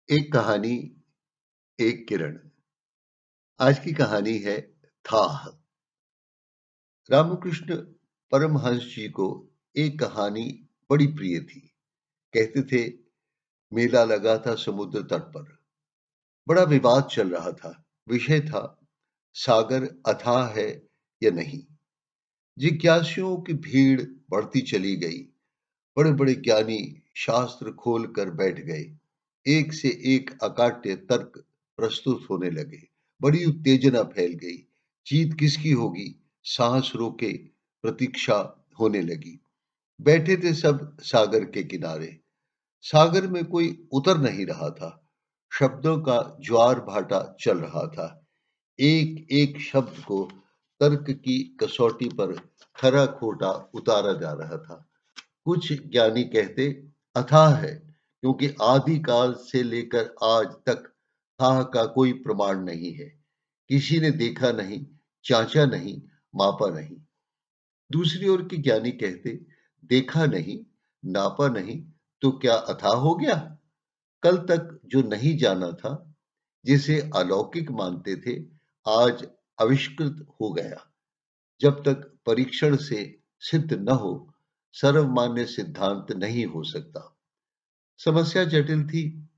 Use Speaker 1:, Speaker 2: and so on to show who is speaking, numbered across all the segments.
Speaker 1: एक कहानी, एक किरण। आज की कहानी है थाह। रामकृष्ण परमहंस जी को एक कहानी बड़ी प्रिय थी। कहते थे, मेला लगा था समुद्र तट पर। बड़ा विवाद चल रहा था। विषय था, सागर अथाह है या नहीं। जिज्ञासुओं की भीड़ बढ़ती चली गई। बड़े बड़े ज्ञानी शास्त्र खोल कर बैठ गए। एक से एक अकाट्य तर्क प्रस्तुत होने लगे। बड़ी उत्तेजना फैल गई। जीत किसकी होगी, सांस रोके प्रतीक्षा होने लगी। बैठे थे सब सागर के किनारे। सागर में कोई उतर नहीं रहा था। शब्दों का ज्वार भाटा चल रहा था। एक एक शब्द को तर्क की कसौटी पर खरा खोटा उतारा जा रहा था। कुछ ज्ञानी कहते, अथाह है क्योंकि आदि काल से लेकर आज तक थाह का कोई प्रमाण नहीं है। किसी ने देखा नहीं, जांचा नहीं, मापा नहीं। दूसरी ओर के ज्ञानी कहते, देखा नहीं, नापा नहीं, तो क्या अथाह हो गया? कल तक जो नहीं जाना था, जिसे अलौकिक मानते थे, आज आविष्कृत हो गया। जब तक परीक्षण से सिद्ध न हो, सर्वमान्य सिद्धांत नहीं हो सकता। समस्या जटिल थी।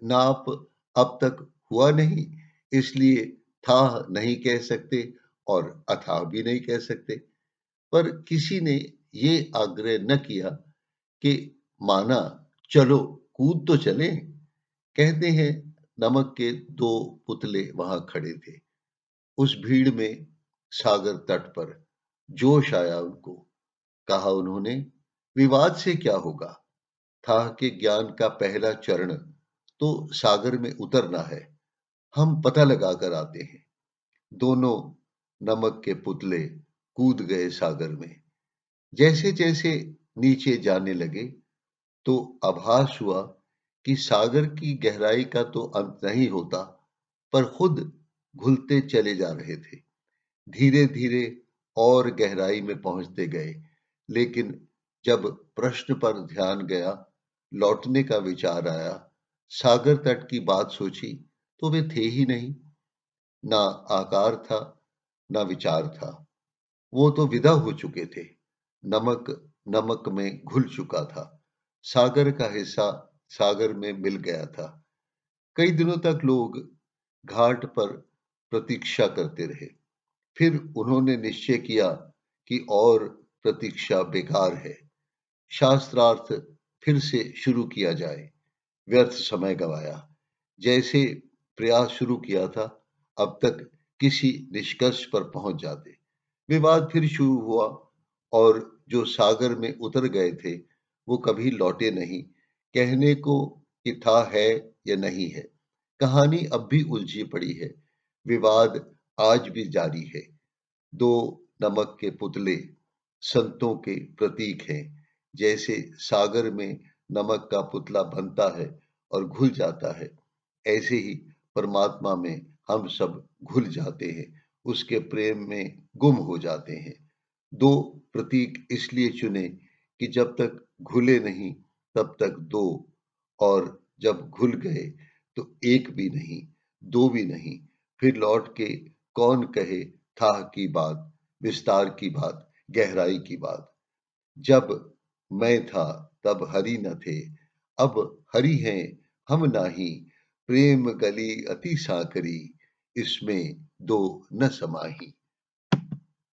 Speaker 1: नाप अब तक हुआ नहीं, इसलिए थाह नहीं कह सकते और अथाह भी नहीं कह सकते। पर किसी ने ये आग्रह न किया कि माना, चलो कूद तो चले। कहते हैं, नमक के दो पुतले वहां खड़े थे। उस भीड़ में सागर तट पर जोश आया उनको। कहा उन्होंने, विवाद से क्या होगा? थाह के ज्ञान का पहला चरण तो सागर में उतरना है। हम पता लगा कर आते हैं। दोनों नमक के पुतले कूद गए सागर में। जैसे जैसे नीचे जाने लगे तो आभास हुआ कि सागर की गहराई का तो अंत नहीं होता, पर खुद घुलते चले जा रहे थे। धीरे धीरे और गहराई में पहुंचते गए। लेकिन जब प्रश्न पर ध्यान गया, लौटने का विचार आया, सागर तट की बात सोची, तो वे थे ही नहीं। ना आकार था, ना विचार था। वो तो विदा हो चुके थे। नमक नमक में घुल चुका था। सागर का हिस्सा सागर में मिल गया था। कई दिनों तक लोग घाट पर प्रतीक्षा करते रहे। फिर उन्होंने निश्चय किया कि और प्रतीक्षा बेकार है। शास्त्रार्थ फिर से शुरू किया जाए। व्यर्थ समय गवाया। जैसे प्रयास शुरू किया था, अब तक किसी निष्कर्ष पर पहुंच जाते। विवाद फिर शुरू हुआ और जो सागर में उतर गए थे, वो कभी लौटे नहीं। कहने को कि था है या नहीं है। कहानी अब भी उलझी पड़ी है। विवाद आज भी जारी है। दो नमक के पुतले संतों के प्रतीक हैं। जैसे सागर में नमक का पुतला बनता है और घुल जाता है, ऐसे ही परमात्मा में हम सब घुल जाते हैं, उसके प्रेम में गुम हो जाते हैं। दो प्रतीक इसलिए चुने कि जब तक घुले नहीं, तब तक दो, और जब घुल गए तो एक भी नहीं, दो भी नहीं। फिर लौट के कौन कहे थाह की बात, विस्तार की बात, गहराई की बात। जब मैं था तब हरि न थे, अब हरि हैं हम नाही। प्रेम गली अति साकरी, इसमें दो न समाही।